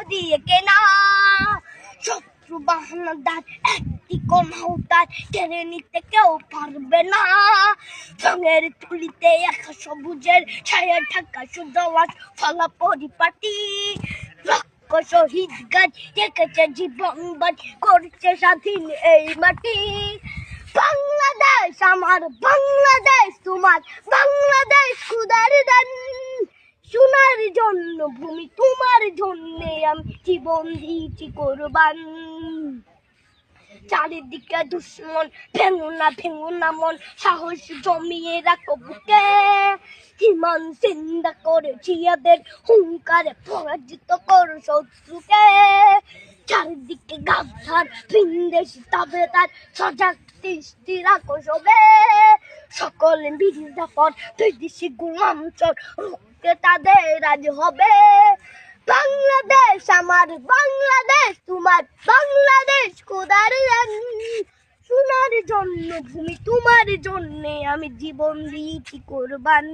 দিয়ে কেনা। শত্রু বাহানাদার একটি কমাউতার কেড়ে নিতে কেউ পারবে না। রঙের তুলিতে একা সবুজের ছায়া ঢাকা সুজলাস ফলা পরিপাটি। লক্ষ শহীদ গাছ রেখেছে জীবন বাজ করছে স্বাধীন এই মাটি। বাংলাদেশ আমার, বাংলাদেশ তোমার, বাংলাদেশ খুদার দান। সোনার জন্য ভূমি তোমার জন্যে আমি জীবন দিয়েছি কোরবান। চারিদিকে দুশ্মন, ভেঙো না মন, সাহস জমিয়ে রাখো বুকে। হিমান চিন্তা করে জিয়াদের হুঙ্কারে পরাজিত করো শত্রুকে। চারিদিকে গাদ্দার ভিনদেশি তাবেদার, সজাগ দৃষ্টি রাখো সবে। সকলে মির্জাফর বিদেশি গোলাম চোর রুখতে তাদের আজ হবে। বাংলাদেশ আমার, বাংলাদেশ তোমার, বাংলাদেশ খোদার দান। সোনার জন্য ভূমি তোমার জন্যে আমি জীবন দিয়েছি কোরবান।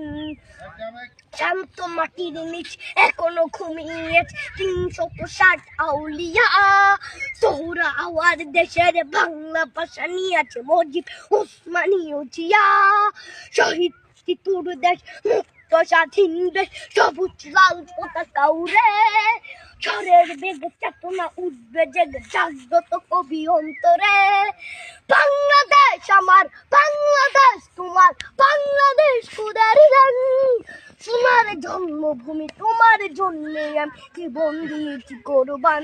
শান্ত মাটির নিচ এখনো ঘুমিয়ে ৩৬০ আউলিয়া। সোহরা আওয়ার দেশের বাংলা ভাষা নিয়ে আছে মজিব ওসমানী ও জিয়া। শহীদ তিতুর দেশ, মুক্ত স্বাধীন দেশ, সবুজ লাল পতাকা উড়ে। ঝড়ের বেগে চেতনা উঠবে জেগে জাগ্রত কবি অন্তরে। বাংলাদেশ আমার, বাংলাদেশ তোমার, বাংলাদেশ খোদার দান। সোনার জন্মভূমি তোমার জন্যে আমি জীবন দিয়েছি কোরবান।